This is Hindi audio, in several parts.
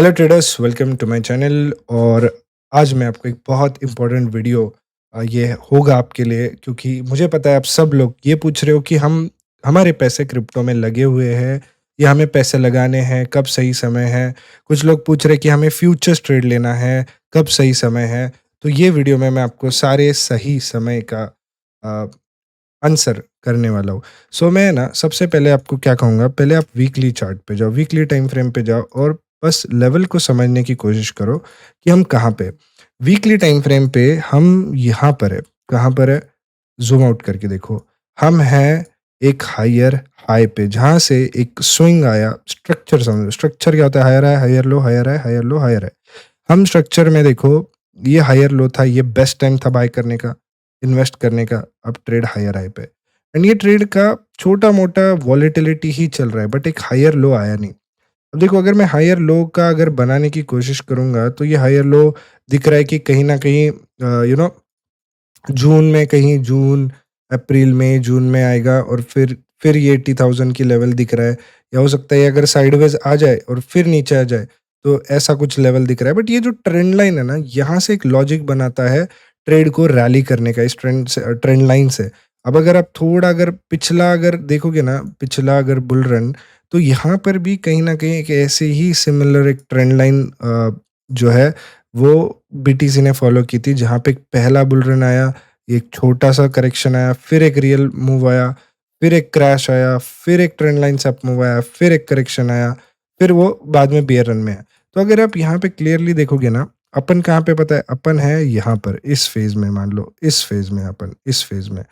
Hello traders, welcome to my channel. और आज मैं आपको एक बहुत इम्पोर्टेंट वीडियो ये होगा आपके लिए, क्योंकि मुझे पता है आप सब लोग ये पूछ रहे हो कि हम हमारे पैसे क्रिप्टो में लगे हुए हैं या हमें पैसे लगाने हैं, कब सही समय है। कुछ लोग पूछ रहे हैं कि हमें फ्यूचर्स ट्रेड लेना है, कब सही समय है। तो ये वीडियो में मैं आपको सारे सही समय का आंसर करने वाला हूँ। सो मैं ना सबसे पहले आपको क्या कहूँगा, पहले आप वीकली चार्ट पे जाओ, वीकली टाइम फ्रेम पे जाओ और बस लेवल को समझने की कोशिश करो कि हम कहाँ पे। वीकली टाइम फ्रेम पे हम यहाँ पर है। कहाँ पर है? ज़ूम आउट करके देखो। हम हैं एक हायर हाई पे, जहाँ से एक स्विंग आया। स्ट्रक्चर समझो, स्ट्रक्चर क्या होता है? हायर है, हायर लो, हायर है, हायर लो, हायर है। हम स्ट्रक्चर में देखो, ये हायर लो था, ये बेस्ट टाइम था बाय करने का, इन्वेस्ट करने का। अब ट्रेड हायर हाई पे, एंड ये ट्रेड का छोटा मोटा वॉलेटिलिटी ही चल रहा है, बट एक हायर लो आया नहीं। अब देखो, अगर मैं हायर लो का अगर बनाने की कोशिश करूंगा तो ये हायर लो दिख रहा है कि कहीं ना कहीं जून में, कहीं जून, अप्रैल में, जून में आएगा और फिर ये 80,000 की लेवल दिख रहा है। या हो सकता है ये अगर साइडवेज आ जाए और फिर नीचे आ जाए, तो ऐसा कुछ लेवल दिख रहा है। बट ये जो ट्रेंड लाइन है ना, यहाँ से एक लॉजिक बनाता है ट्रेड को रैली करने का, इस ट्रेंड लाइन से। अब अगर आप थोड़ा अगर पिछला अगर देखोगे ना, पिछला अगर बुल रन, तो यहाँ पर भी कहीं ना कहीं एक ऐसे ही सिमिलर एक ट्रेंड लाइन जो है वो बीटीसी ने फॉलो की थी, जहाँ पे एक पहला बुल रन आया, एक छोटा-सा करेक्शन आया, फिर एक रियल मूव आया, फिर एक क्रैश आया, फिर एक ट्रेंड लाइन से अप मूव आया, फिर एक करेक्शन आया, फिर वो बाद में बियर रन में आया। तो अगर आप यहाँ पे क्लियरली देखोगे ना, अपन कहाँ पे पता है? अपन है यहाँ पर, इस फ़ेज़ में, मान लो इस फ़ेज़ में अपन, इस फ़ेज़ में।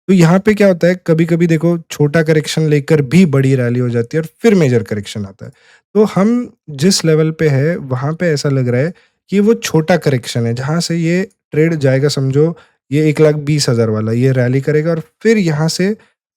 तो यहाँ पे क्या होता है, कभी-कभी देखो छोटा करेक्शन लेकर भी बड़ी रैली हो जाती है और फिर मेजर करेक्शन आता है। तो हम जिस लेवल पे है, वहाँ पे ऐसा लग रहा है कि वो छोटा करेक्शन है, जहाँ से ये ट्रेड जाएगा, समझो ये 1,20,000 वाला ये रैली करेगा और फिर यहाँ से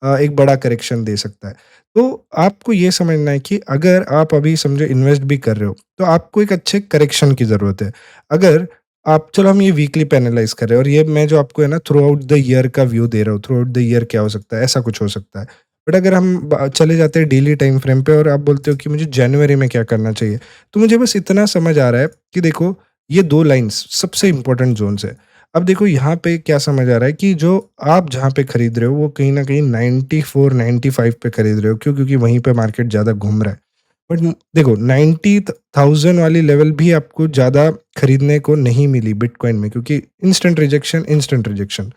एक बड़ा करेक्शन दे सकता है। तो आपको ये समझना है कि अगर आप अभी समझो इन्वेस्ट भी कर रहे हो, तो आपको एक अच्छे करेक्शन की ज़रूरत है। अगर आप, चलो हम ये वीकली पे एनालाइज़ कर रहे हैं और ये मैं जो आपको है ना थ्रू आउट द ईयर का व्यू दे रहा हूँ, थ्रू आउट द ईयर क्या हो सकता है, ऐसा कुछ हो सकता है। बट अगर हम चले जाते हैं डेली टाइम फ्रेम पे और आप बोलते हो कि मुझे जनवरी में क्या करना चाहिए, तो मुझे बस इतना समझ आ रहा है कि देखो, ये 2 लाइन्स सबसे इम्पोर्टेंट ज़ोन्स है। अब देखो यहाँ पे क्या समझ आ रहा है कि जो आप जहाँ पे खरीद रहे हो वो कहीं न कहीं 94, 95 पे खरीद रहे हो। क्यों? क्योंकि वहीं पे मार्केट ज़्यादा घूम रहा है। बट देखो, 90,000 वाली लेवल भी आपको ज़्यादा खरीदने को नहीं मिली बिटकॉइन में, क्योंकि instant rejection, instant rejection.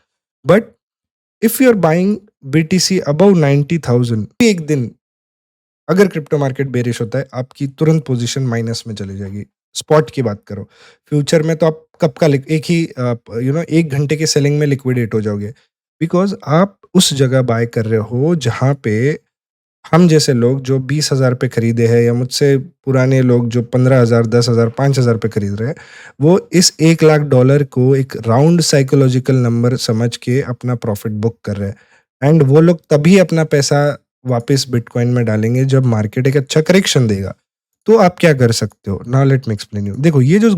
But if you are buying BTC above 90,000, एक दिन अगर क्रिप्टो मार्केट बेरिश होता है, आपकी तुरंत पोजीशन माइनस में चली जाएगी। स्पॉट की बात करो। फ्यूचर में तो आप कब का एक ही 1 घंटे के सेलिंग में लिक्विडेट हो जाओगे। बिकॉज़ आप उस जगह बाय कर रहे हो जहाँ पे हम जैसे लोग जो 20,000 पे खरीदे हैं, या मुझसे पुराने लोग जो 15,000, 10,000, 5,000 पे खरीद रहे हैं, वो इस $1,00,000 को एक राउंड साइकोलॉजिकल नंबर समझ के अपना प्रॉफिट बुक कर रहे हैं। एंड वो लोग तभी अपना पैसा वापस बिटकॉइन में डालेंगे जब मार्केट एक अच्छा करेक्शन देगा। तो आप क्या कर सकते हो? Now let me explain you. देखो, ये जो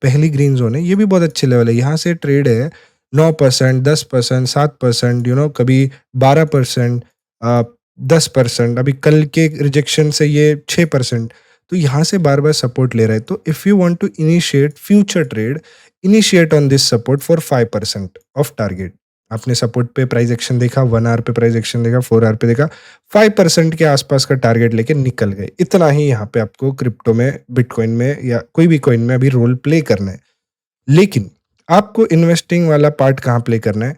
पहली ग्रीन ज़ोन है, ये भी बहुत अच्छी लेवल है। यहाँ से ट्रेड है 9%, 10%, 7%, कभी 12%, 10%, अभी कल के रिजेक्शन से ये 6%। तो यहाँ से बार-बार सपोर्ट ले रहा है। तो if you want to initiate future trade, initiate on this support for 5% off target. आपने सपोर्ट पे प्राइस एक्शन देखा, 1 आवर पे प्राइस एक्शन देखा, 4 आवर पे देखा, 5% के आसपास का टारगेट लेके निकल गए। इतना ही यहाँ पे आपको क्रिप्टो में, बिटकॉइन में या कोई भी कॉइन में अभी रोल प्ले करना है। लेकिन आपको इन्वेस्टिंग वाला पार्ट कहाँ प्ले करना है?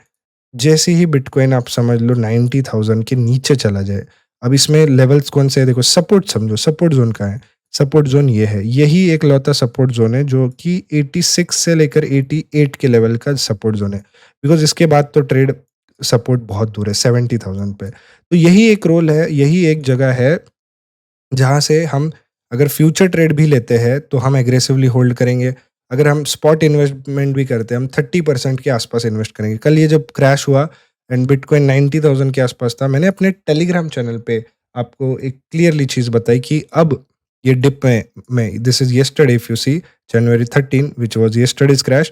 जैसे ही बिटकॉइन आप समझ लो 90,000 के नीचे चला जाए, अब इसमें लेवल्स कौन से हैं? देखो, सपोर्ट समझो, सपोर्ट ज़ोन कहाँ है? सपोर्ट ज़ोन ये है, यही एकलौता सपोर्ट ज़ोन है जो कि 86 से लेकर 88 के लेवल का सपोर्ट ज़ोन है। बिकॉज़ इसके बाद तो ट्रेड सपोर्ट बहुत दूर है, 70,000 पे। तो यही एक रोल है, यही एक जगह है जहाँ से हम अगर फ्यूचर ट्रेड भी लेते हैं तो हम एग्रेसिवली होल्ड करेंगे। अगर हम स्पॉट इन्वेस्टमेंट भी करते हैं, हम 30% के आसपास इन्वेस्ट करेंगे। कल ये जब क्रैश हुआ एंड बिटकॉइन 90,000 के आसपास था, मैंने अपने टेलीग्राम चैनल पे आपको एक क्लियरली चीज़ बताई कि अब ये डिप में this is yesterday, if you see January 13 which was yesterday's crash,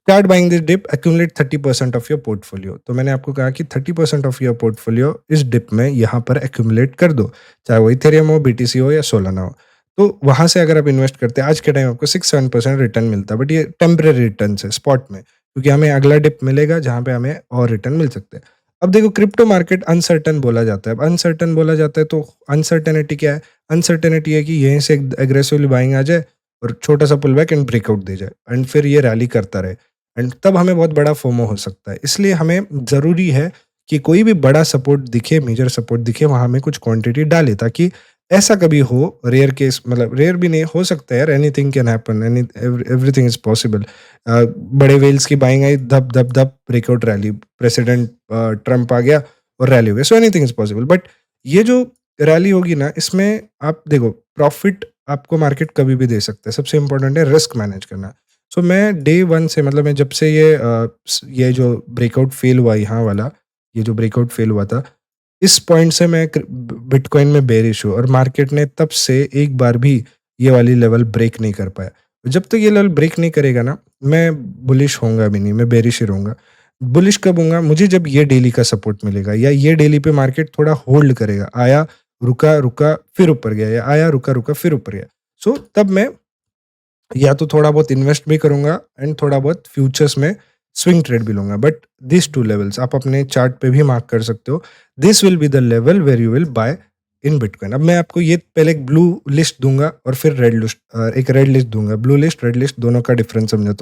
start buying this dip, accumulate 30% of your portfolio. तो मैंने आपको कहा कि 30% ऑफ योर पोर्टफोलियो इस डिप में यहाँ पर एक्यूमुलेट कर दो, चाहे वो इथेरियम हो, बीटीसी हो या सोलाना हो। तो वहाँ से अगर आप इन्वेस्ट करते हैं, आज के टाइम आपको 6-7% रिटर्न मिलता है, बट ये टेम्परेरी रिटर्न्स है स्पॉट में, क्योंकि हमें अगला डिप मिलेगा जहाँ पे हमें और रिटर्न मिल सकते हैं। अब देखो क्रिप्टो मार्केट अनसर्टेन बोला जाता है, अब अनसर्टेन बोला जाता है तो अनसर्टेनिटी क्या है? अनसर्टेनिटी है कि यहीं से एग्रेसिवली बाइंग आ जाए और छोटा-सा पुल बैक एंड ब्रेकआउट दे जाए एंड फिर ये रैली करता रहे एंड तब हमें बहुत बड़ा फोमो हो सकता है। इसलिए हमें ज़रूरी है कि कोई भी बड़ा सपोर्ट दिखे, मेजर सपोर्ट दिखे, वहाँ हमें कुछ क्वांटिटी डालें, ताकि ऐसा कभी हो, रेयर केस, मतलब रेयर भी नहीं हो सकता है यार, anything can happen, everything is possible. बड़े वेल्स की बाइंग आई, धप धप धप ब्रेकआउट रैली, प्रेसिडेंट ट्रम्प आ गया और रैली हो गया, so anything is possible. But ये जो रैली होगी ना, इसमें आप देखो प्रॉफिट आपको मार्केट कभी भी दे सकता है, सबसे इंपॉर्टेंट है रिस्क मैनेज करना। सो मैं डे वन से, मतलब मैं जब से ये जो ब्रेकआउट फेल हुआ यहाँ वाला, ये जो ब्रेकआउट फेल हुआ था, इस पॉइंट से मैं बिटकॉइन में बेरिश हूँ और मार्केट ने तब से एक बार भी ये वाली लेवल ब्रेक नहीं कर पाया। जब तक ये लेवल ब्रेक नहीं करेगा ना, मैं बुलिश होऊंगा भी नहीं, मैं बेरिश ही रहूंगा। बुलिश कब होऊंगा? मुझे जब ये डेली का सपोर्ट मिलेगा, या ये डेली पे मार्केट थोड़ा होल्ड करेगा, आया रुका रुका फिर ऊपर गया, या आया रुका रुका फिर ऊपर गया। सो तब मैं या तो थोड़ा बहुत इन्वेस्ट भी करूंगा एंड थोड़ा बहुत फ्यूचर्स में स्विंग ट्रेड भी लूंगा। बट दिस टू लेवल्स आप अपने चार्ट पे भी मार्क कर सकते हो, this will be the level where you will buy in bitcoin. अब मैं आपको ये पहले एक ब्लू लिस्ट दूंगा और फिर रेड लिस्ट, एक रेड लिस्ट दूंगा। ब्लू लिस्ट रेड लिस्ट दोनों का डिफरेंस समझो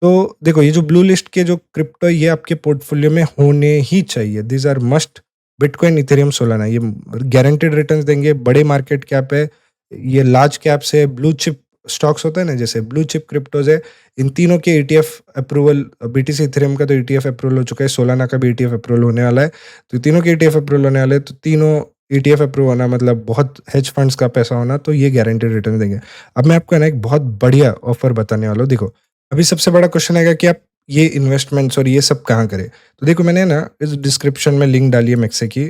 तो देखो ये जो ब्लू लिस्ट के जो क्रिप्टो, ये आपके पोर्टफोलियो में होने ही चाहिए, this are must. Bitcoin, ethereum, Solana, ये गारंटेड रिटर्न्स देंगे, बड़े मार्केट कैप है, ये लार्ज कैप से ब्लू चिप स्टॉक्स होता है ना, जैसे ब्लू चिप क्रिप्टोज है। इन तीनों के ईटीएफ अप्रूवल, बीटीसी इथेरियम का तो ईटीएफ अप्रूवल हो चुका है, सोलाना का भी ईटीएफ अप्रूवल होने वाला है। तो तीनों के ईटीएफ अप्रूवल होने वाले हैं, तो तीनों ईटीएफ अप्रूव होना मतलब बहुत हेज फंड्स का पैसा होना, तो ये गारंटेड रिटर्न देंगे। अब मैं आपको ना एक बहुत बढ़िया ऑफर बताने वाला हूँ। देखो अभी सबसे बड़ा क्वेश्चन आएगा कि आप ये इन्वेस्टमेंट्स और ये सब कहाँ करें। तो देखो मैंने ना इस डिस्क्रिप्शन में लिंक डाली है मैक्सी की,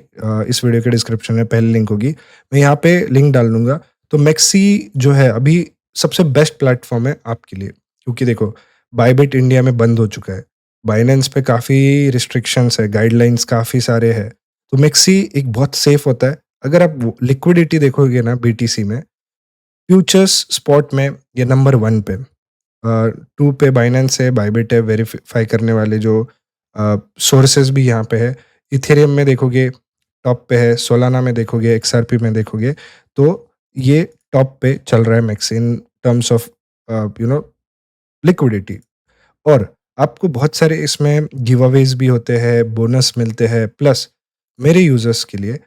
इस वीडियो के डिस्क्रिप्शन में पहले लिंक होगी, मैं यहाँ पे लिंक डाल दूंगा। तो मैक्सी जो है अभी सबसे बेस्ट प्लेटफॉर्म है आपके लिए, क्योंकि देखो बायबिट इंडिया में बंद हो चुका है, बाइनेंस पे काफ़ी रिस्ट्रिक्शंस है, गाइडलाइंस काफ़ी सारे हैं, तो मैक्सी एक बहुत सेफ होता है। अगर आप लिक्विडिटी देखोगे ना बीटीसी में, फ्यूचर्स स्पॉट में ये नंबर वन पे, टू पे बाइनेंस है, बायबिट है, वेरीफाई करने वाले जो सोर्सेज भी यहाँ पे है। इथेरियम में देखोगे टॉप पे है, सोलाना में देखोगे, एक्सआरपी में देखोगे, तो ये टॉप पे चल रहा है maxi in terms of you know liquidity. और आपको बहुत सारे इसमें गिव अवेज भी होते हैं, बोनस मिलते हैं, प्लस मेरे यूजर्स के लिए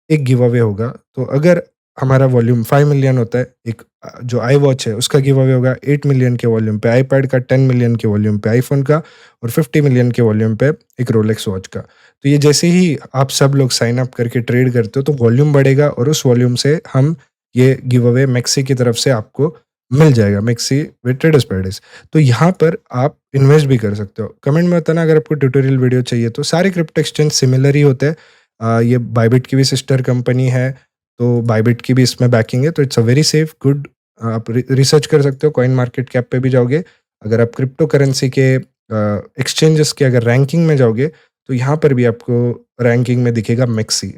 एक गिव अवे होगा। तो अगर हमारा वॉल्यूम 5 मिलियन होता है, एक जो आई वॉच है उसका गिव अवे होगा 8 मिलियन के वॉल्यूम पे, आईपैड का 10 मिलियन के वॉल्यूम पे, आईफोन का और 50 मिलियन के वॉल्यूम पे एक रोलेक्स वॉच का। तो ये जैसे ही आप सब लोग साइन अप करके ट्रेड करते हो तो वॉल्यूम बढ़ेगा और उस वॉल्यूम से हम ये गिव अवे मैक्सी की तरफ से आपको मिल जाएगा, मैक्सी विद ट्रेडर्स पैराडाइज। तो यहाँ पर आप इन्वेस्ट भी कर सकते हो। कमेंट में बताना अगर आपको ट्यूटोरियल वीडियो चाहिए। तो सारे क्रिप्टो एक्सचेंज सिमिलर ही होते हैं। ये बायबिट की भी सिस्टर कंपनी है, तो बायबिट की भी इसमें बैकिंग है, तो it's a very safe good. आप रिसर्च कर सकते हो, कॉइन मार्केट कैप पे भी जाओगे, अगर आप क्रिप्टो करेंसी के एक्सचेंजेस के अगर रैंकिंग में जाओगे तो यहाँ पर भी आपको रैंकिंग में दिखेगा मैक्सी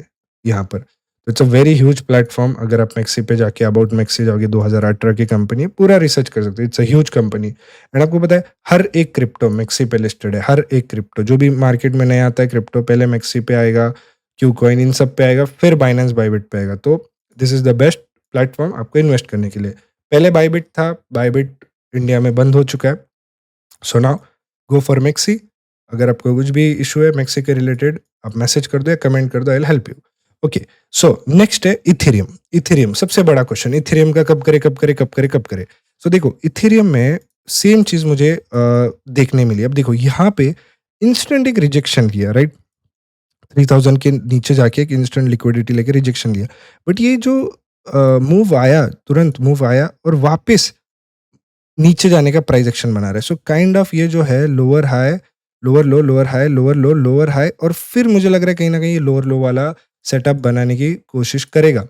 यहाँ पर। तो it's a very huge platform. अगर आप मैक्सी पे जाके अबाउट मैक्सी जाओगे, 2018 की कंपनी है, पूरा रिसर्च कर सकते हो, it's a huge company. And आपको पता है हर एक क्रिप्टो मैक्सी पे लिस्टेड है, हर एक क्रिप्टो जो भी मार्केट में नया आता है क्रिप्टो पहले मैक्सी पे आएगा, क्यू कॉइन, इन सब पे आएगा, फिर बाइनेंस बायबिट पे आएगा। तो this is the best platform आपको इन्वेस्ट करने के लिए। पहले बायबिट था, बायबिट इंडिया में बंद हो चुका है, so now go for maxi. अगर आपको कुछ भी इशू है मैक्सी के रिलेटेड, आप मैसेज कर दो या कमेंट कर दो, I will help you. Okay, so next है इथेरियम। इथेरियम सबसे बड़ा क्वेश्चन, इथेरियम का कब करे कब करे कब करे कब करे। सो देखो इथेरियम में सेम चीज मुझे देखने मिली। अब देखो यहाँ पे इंस्टेंट एक रिजेक्शन किया, राइट, 3000 के नीचे जाके एक इंस्टेंट लिक्विडिटी लेके रिजेक्शन लिया। बट ये जो मूव आया, तुरंत मूव आया और वापस नीचे जाने का प्राइस एक्शन बना रहा है। सो काइंड ऑफ ये जो है लोअर हाई, लोअर लो, लोअर हाई, लोअर लो, लोअर हाई, और फिर मुझे लग रहा है कहीं ना कहीं ये लोअर लो वाला सेटअप बनाने की कोशिश करेगा।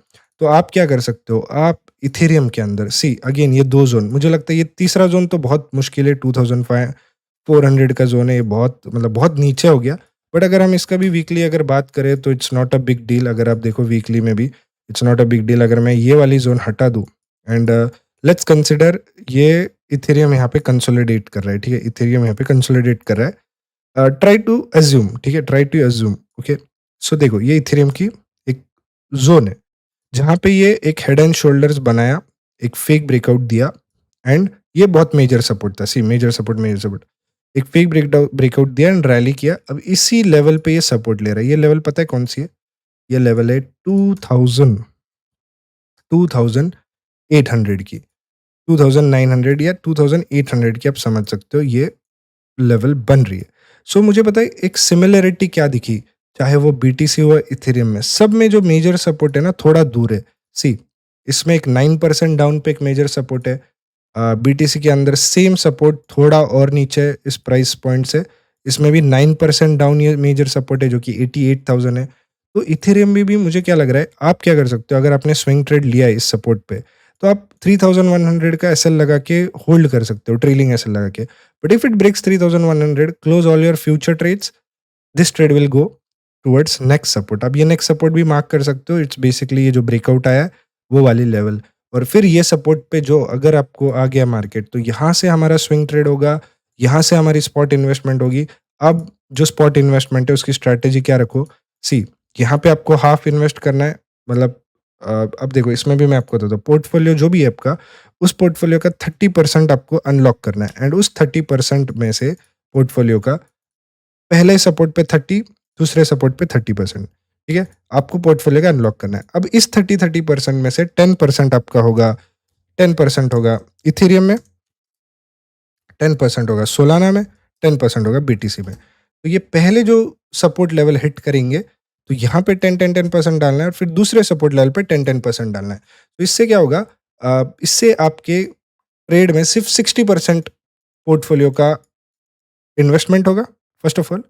तो आप क्या कर सकते हो, आप इथेरियम के अंदर सी अगेन ये दो जोन, मुझे लगता है ये तीसरा जोन तो बहुत मुश्किल है, 2500 का जोन है, ये बहुत मतलब बहुत नीचे हो गया। बट अगर हम इसका भी वीकली अगर बात करें तो it's not a big deal. अगर आप देखो वीकली में भी it's not a big deal. अगर मैं ये वाली जोन हटा दूँ एंड लेट्स कंसिडर ये इथेरियम यहाँ पे कंसोलिडेट कर रहा है, ठीक है, इथेरियम यहाँ पे कंसोलिडेट कर रहा है। ट्राई टू अज्यूम, ठीक है, ट्राई टू अज्यूम, ओके। सो देखो ये इथेरियम की एक जोन है जहाँ पे ये एक हेड एंड शोल्डर्स बनाया, एक फेक ब्रेकआउट दिया, एंड ये बहुत मेजर सपोर्ट था, सी मेजर सपोर्ट, एक फेक ब्रेकआउट दिया एंड रैली किया। अब इसी लेवल पे ये सपोर्ट ले रहा है। ये लेवल पता है कौन सी है? ये लेवल है 2800 की, 2900 या 2800 की, आप समझ सकते हो ये लेवल बन रही है। सो मुझे बताइए एक सिमिलरिटी क्या दिखी, चाहे वो बीटीसी हो इथेरियम में, सब में जो मेजर सपोर्ट है ना थोड़ा दूर है। सी इसमें एक 9% डाउन पे एक मेजर सपोर्ट है, बीटीसी के अंदर सेम सपोर्ट थोड़ा और नीचे है इस प्राइस पॉइंट से, इसमें भी 9% डाउन ये मेजर सपोर्ट है जो कि 88,000 है। तो इथेरियम में भी मुझे क्या लग रहा है, आप क्या कर सकते हो, अगर आपने स्विंग ट्रेड लिया है इस सपोर्ट पे, तो आप 3100 का एसएल लगा के होल्ड कर सकते हो, ट्रेलिंग एसएल लगा के। But if it breaks 3100, close all your future trades, this trade will go towards next support. आप ये नेक्स्ट सपोर्ट भी मार्क कर सकते हो, इट्स बेसिकली ये जो ब्रेकआउट आया है वो वाली लेवल। और फिर ये सपोर्ट पे जो अगर आपको आ गया मार्केट, तो यहाँ से हमारा स्विंग ट्रेड होगा, यहाँ से हमारी स्पॉट इन्वेस्टमेंट होगी। अब जो स्पॉट इन्वेस्टमेंट है उसकी स्ट्रैटेजी क्या रखो, सी यहाँ पे आपको हाफ इन्वेस्ट करना है, मतलब अब देखो इसमें भी मैं आपको बताता हूँ, पोर्टफोलियो जो भी है आपका, उस पोर्टफोलियो का 30% आपको अनलॉक करना है, एंड उस 30% में से पोर्टफोलियो का पहले सपोर्ट पे 30, दूसरे सपोर्ट पे 30%, ठीक है, आपको पोर्टफोलियो का अनलॉक करना है। अब इस 30% में से 10% आपका होगा, 10% होगा इथेरियम में, 10% होगा सोलाना में, 10% होगा बीटीसी में। तो ये पहले जो सपोर्ट लेवल हिट करेंगे, तो यहाँ पे 10-10% डालना है, और फिर दूसरे सपोर्ट लेवल पे 10-10% डालना है। तो इससे क्या होगा, इससे आपके ट्रेड में सिर्फ 60% पोर्टफोलियो का इन्वेस्टमेंट होगा, first of all.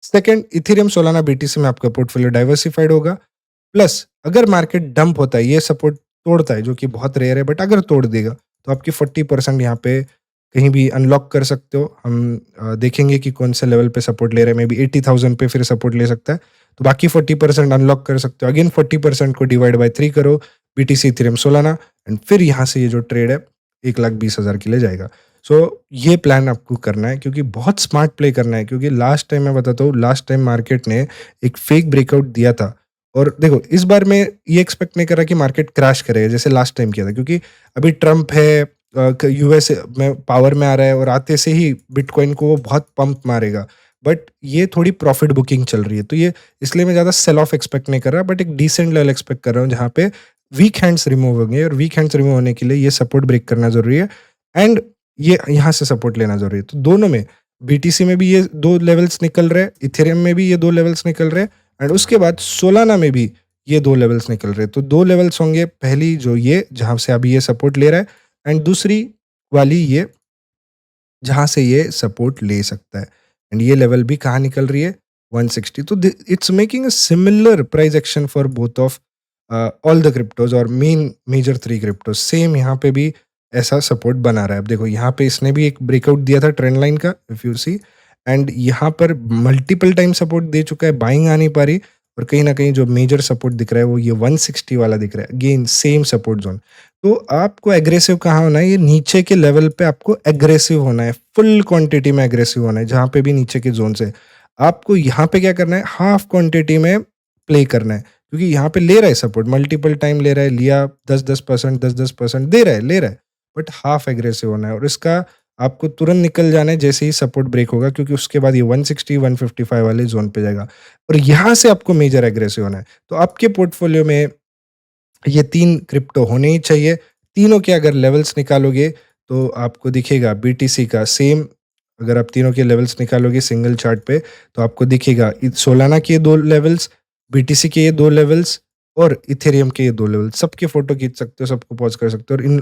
Second, Ethereum Solana BTC में आपका पोर्टफोलियो डाइवर्सिफाइड होगा। प्लस अगर मार्केट डंप होता है, ये सपोर्ट तोड़ता है, जो कि बहुत रेयर है, बट अगर तोड़ देगा तो आपकी 40% यहाँ पे कहीं भी अनलॉक कर सकते हो। हम देखेंगे कि कौन से लेवल पे सपोर्ट ले रहे हैं, मे बी 80,000 पे फिर सपोर्ट ले सकता है, तो बाकी 40% अनलॉक कर सकते हो। अगेन 40% को डिवाइड बाय 3 करो, बीटीसी इथेरियम सोलाना, एंड फिर यहाँ से ये जो ट्रेड है 1,20,000 के लिए जाएगा। सो ये प्लान आपको करना है, क्योंकि बहुत स्मार्ट प्ले करना है, क्योंकि लास्ट टाइम मैं बताता हूँ, लास्ट टाइम मार्केट ने एक फेक ब्रेकआउट दिया था, और देखो इस बार मैं ये एक्सपेक्ट नहीं कर रहा कि मार्केट क्रैश करेगा जैसे लास्ट टाइम किया था, क्योंकि अभी ट्रम्प है, यूएस में पावर में आ रहा है, और आते से ही बिटकॉइन को वो बहुत पंप मारेगा। बट ये थोड़ी प्रॉफिट बुकिंग चल रही है, तो ये इसलिए मैं ज़्यादा सेल ऑफ एक्सपेक्ट नहीं कर रहा, बट एक डिसेंट लेवल एक्सपेक्ट कर रहा हूँ जहाँ पे वीक हैंड्स रिमूव होंगे, और वीक हैंड्स रिमूव होने के लिए ये सपोर्ट ब्रेक करना जरूरी है, एंड ये यहाँ से सपोर्ट लेना जरूरी है। तो दोनों में, बीटीसी में भी ये 2 लेवल्स निकल रहे हैं, इथेरियम में भी ये 2 लेवल्स निकल रहे हैं, एंड उसके बाद सोलाना में भी ये 2 लेवल्स निकल रहे हैं। तो 2 लेवल्स होंगे, पहली जो ये जहाँ से अभी ये सपोर्ट ले रहा है, एंड दूसरी वाली ये जहाँ से ये सपोर्ट ले सकता है, एंड ये लेवल भी कहाँ निकल रही है, 160। तो it's making a similar price action for both of all the cryptos, और मेन मेजर 3 क्रिप्टोज सेम यहाँ पे भी ऐसा सपोर्ट बना रहा है। अब देखो यहाँ पे इसने भी एक ब्रेकआउट दिया था ट्रेंड लाइन का, इफ यू सी, एंड यहाँ पर मल्टीपल टाइम सपोर्ट दे चुका है, बाइंग आ नहीं पा रही, और कहीं ना कहीं जो मेजर सपोर्ट दिख रहा है वो ये 160 वाला दिख रहा है, अगेन सेम सपोर्ट जोन। तो आपको एग्रेसिव कहाँ होना है, ये नीचे के लेवल पे आपको एग्रेसिव होना है, फुल क्वांटिटी में एग्रेसिव होना है, जहाँ पे भी नीचे के जोन से आपको यहाँ पे क्या करना है, हाफ क्वांटिटी में प्ले करना है, क्योंकि यहाँ पे ले रहा है सपोर्ट, मल्टीपल टाइम ले रहा है, लिया 10-10%, 10-10% दे रहा है, ले रहा है, बट हाफ एग्रेसिव होना है, और इसका आपको तुरंत निकल जाना है जैसे ही सपोर्ट ब्रेक होगा, क्योंकि उसके बाद ये 160 155 वाले जोन पे जाएगा, और यहाँ से आपको मेजर एग्रेसिव होना है। तो आपके पोर्टफोलियो में ये 3 क्रिप्टो होने ही चाहिए। तीनों के अगर लेवल्स निकालोगे तो आपको दिखेगा बीटीसी का सेम, अगर आप तीनों के लेवल्स निकालोगे सिंगल चार्ट पे, तो आपको दिखेगा सोलाना के 2 लेवल्स, बीटीसी के ये 2 लेवल्स, और इथेरियम के ये 2 लेवल्स। सबके फोटो खींच सकते हो, सबको पॉज कर सकते हो, और इन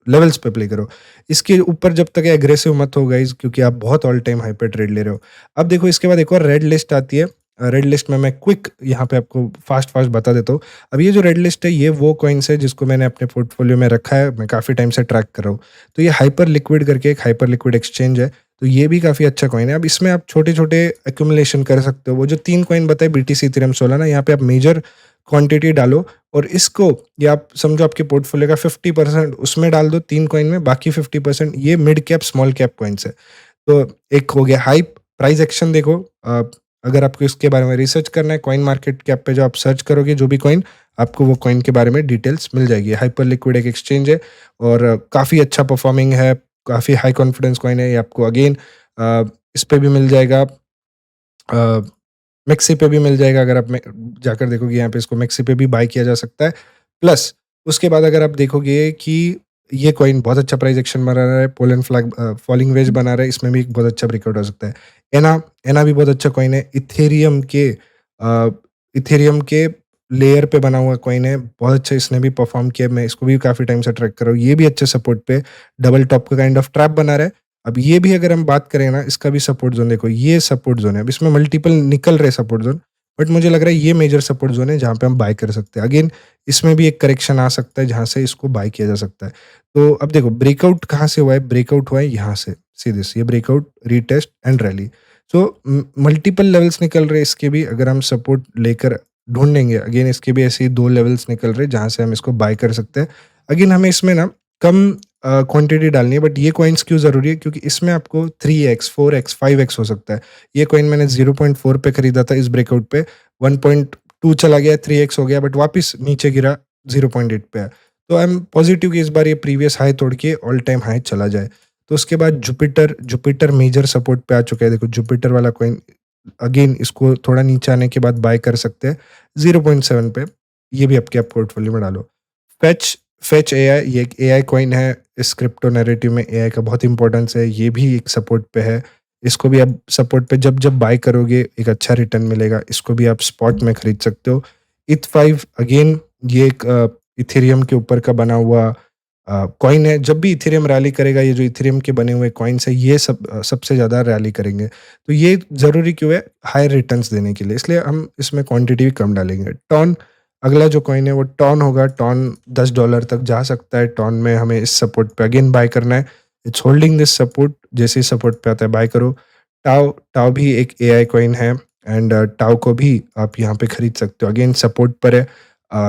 लेवल्स पे प्ले करो। इसके ऊपर जब तक एग्रेसिव मत हो गाइस, क्योंकि आप बहुत ऑल टाइम हाई पे ट्रेड ले रहे हो। अब देखो इसके बाद एक और रेड लिस्ट आती है। रेड लिस्ट में मैं क्विक यहाँ पे आपको फास्ट फास्ट बता देता हूँ। अब ये जो रेड लिस्ट है, ये वो कॉइन्स है जिसको मैंने अपने पोर्टफोलियो में रखा है, मैं काफ़ी टाइम से ट्रैक कर रहा हूँ। तो ये हाइपर लिक्विड करके एक हाइपर लिक्विड एक्सचेंज है, तो ये भी काफ़ी अच्छा कॉइन है। अब इसमें आप छोटे छोटे एक्यूमुलेशन कर सकते हो। वो जो 3 कॉइन बताए, बीटीसी, इथेरियम, सोलाना, यहाँ पे आप मेजर क्वांटिटी डालो और इसको, या आप समझो आपके पोर्टफोलियो का 50% उसमें डाल दो 3 कॉइन में, बाकी 50% ये mid cap, small cap coins है। तो एक हो गया हाइप, प्राइस एक्शन देखो। अगर आपको इसके बारे में रिसर्च करना है, कॉइन मार्केट कैप पे जो आप सर्च करोगे जो भी कॉइन, आपको वो कॉइन के बारे में डिटेल्स मिल जाएगी। हाइपर लिक्विड एक एक्सचेंज है और काफ़ी अच्छा परफॉर्मिंग है, काफ़ी हाई कॉन्फिडेंस कॉइन है। ये आपको अगेन इस पे भी मिल जाएगा, मैक्सी पे भी मिल जाएगा। अगर आप जाकर देखोगे यहाँ पे, इसको मैक्सी पे भी बाय किया जा सकता है। प्लस उसके बाद अगर आप देखोगे कि ये कॉइन बहुत अच्छा प्राइस एक्शन बना रहा है, पोलन फ्लैग फॉलिंग वेज बना रहा है, इसमें भी एक बहुत अच्छा ब्रेकआउट हो सकता है। एना एना भी बहुत अच्छा कॉइन है, इथेरियम के लेयर पे बना हुआ कॉइन है, बहुत अच्छा इसने भी परफॉर्म किया। मैं इसको भी काफ़ी टाइम से ट्रैक कर रहा हूँ, ये भी अच्छे सपोर्ट पे डबल टॉप का काइंड ऑफ ट्रैप बना रहा है। अब ये भी अगर हम बात करें ना, इसका भी सपोर्ट जोन देखो, ये सपोर्ट जोन है। अब इसमें मल्टीपल निकल रहे सपोर्ट जोन, बट मुझे लग रहा है ये मेजर सपोर्ट जोन है जहाँ पे हम बाय कर सकते हैं। अगेन इसमें भी एक करेक्शन आ सकता है जहाँ से इसको बाय किया जा सकता है। तो अब देखो ब्रेकआउट कहाँ से हुआ है, ब्रेकआउट हुआ है यहाँ से, सीधे से ये breakout, retest and rally. So multiple levels निकल रहे इसके भी, अगर हम सपोर्ट लेकर ढूंढेंगे, अगेन इसके भी ऐसे ही 2 लेवल्स निकल रहे जहाँ से हम इसको बाय कर सकते हैं। अगेन हमें इसमें ना कम क्वांटिटी डालनी है, बट ये कॉइन्स क्यों ज़रूरी है, क्योंकि इसमें आपको 3x 4x 5x हो सकता है। ये कॉइन मैंने 0.4 पे खरीदा था, इस ब्रेकआउट पे 1.2 चला गया, 3x हो गया, बट वापस नीचे गिरा 0.8 पे है। तो आई एम पॉजिटिव कि इस बार ये प्रीवियस हाई तोड़ के ऑल टाइम हाई चला जाए। तो उसके बाद जुपिटर, जुपिटर मेजर सपोर्ट पे आ चुका है। देखो जुपिटर वाला कॉइन, अगेन इसको थोड़ा नीचे आने के बाद बाय कर सकते हैं 0.7 पे, ये भी आपके आप पोर्टफोलियो में डालो। फेच फेच एआई, ये एक एआई कॉइन है। इस क्रिप्टो नैरेटिव में एआई का बहुत इंपॉर्टेंस है, ये भी एक सपोर्ट पे है। इसको भी आप सपोर्ट पे जब जब बाय करोगे एक अच्छा रिटर्न मिलेगा, इसको भी आप स्पॉट में खरीद सकते हो। ETH5 अगेन ये एक इथेरियम के ऊपर का बना हुआ कॉइन है। जब भी इथेरियम रैली करेगा, ये जो इथेरियम के बने हुए कॉइन्स है, ये सबसे ज़्यादा रैली करेंगे। तो ये ज़रूरी क्यों है, हायर रिटर्न्स देने के लिए, इसलिए हम इसमें क्वांटिटी भी कम डालेंगे। टॉन, अगला जो कॉइन है वो टॉन होगा। टॉन $10 तक जा सकता है। टॉन में हमें इस सपोर्ट पे अगेन बाय करना है। इट्स होल्डिंग दिस सपोर्ट, जैसे ही सपोर्ट पे आता है बाय करो। टाओ टाओ भी एक एआई कॉइन है एंड टाओ को भी आप यहाँ पे खरीद सकते हो, अगेन सपोर्ट पर है।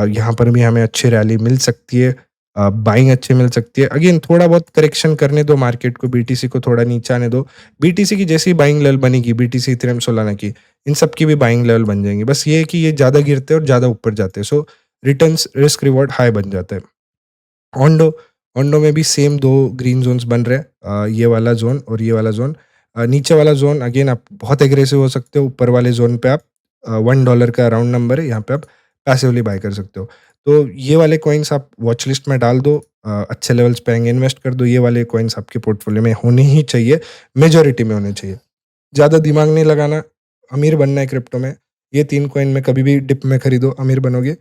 यहाँ पर भी हमें अच्छी रैली मिल सकती है, बाइंग अच्छी मिल सकती है। अगेन थोड़ा बहुत करेक्शन करने दो मार्केट को, बीटीसी को थोड़ा नीचे आने दो। बीटीसी की जैसी बाइंग लेवल बनेगी, बीटीसी इथेरियम सोलाना की, इन सब की भी बाइंग लेवल बन जाएंगी। बस ये है कि ये ज़्यादा गिरते हैं और ज़्यादा ऊपर जाते हैं, सो रिटर्न्स रिस्क रिवॉर्ड हाई बन जाता है। ओंडो, ओंडो में भी सेम 2 ग्रीन ज़ोन्स बन रहे हैं, ये वाला ज़ोन और ये वाला ज़ोन। नीचे वाला ज़ोन अगेन आप बहुत एग्रेसिव हो सकते हो, ऊपर वाले ज़ोन पे आप $1 का राउंड नंबर है, यहाँ पे आप पैसिवली बाय कर सकते हो। तो ये वाले कॉइन्स आप वॉच लिस्ट में डाल दो, अच्छे लेवल्स पे आएँगे, इन्वेस्ट कर दो। ये वाले कॉइन्स आपके पोर्टफोलियो में होने ही चाहिए, मेजॉरिटी में होने चाहिए। ज़्यादा दिमाग नहीं लगाना, अमीर बनना है क्रिप्टो में। ये 3 कॉइन में कभी भी डिप में खरीदो, अमीर बनोगे।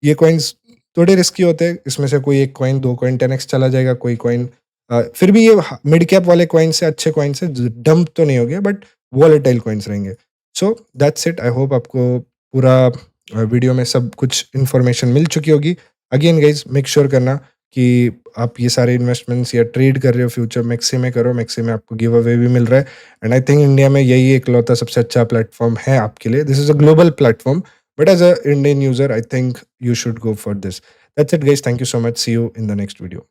ये कॉइन्स थोड़े रिस्की होते हैं, इसमें से कोई एक कॉइन, 2 कॉइन 10x चला जाएगा, कोई कॉइन फिर भी ये मिड कैप वाले कॉइन्स से अच्छे कॉइन्स है, डंप तो नहीं होंगे बट वॉलेटाइल कॉइन्स रहेंगे। So that's it. I hope आपको पूरा वीडियो में सब कुछ इन्फॉर्मेशन मिल चुकी होगी। अगेन गाइज मेक श्योर करना कि आप ये सारे इन्वेस्टमेंट्स या ट्रेड कर रहे हो फ्यूचर मैक्सी में करो। मैक्सी में आपको गिव अवे भी मिल रहा है एंड आई थिंक इंडिया में यही एकलौता सबसे अच्छा प्लेटफॉर्म है आपके लिए। This is a global platform, but as a Indian user, I think you should go for this. That's it, guys. Thank you so much. See you in the next video.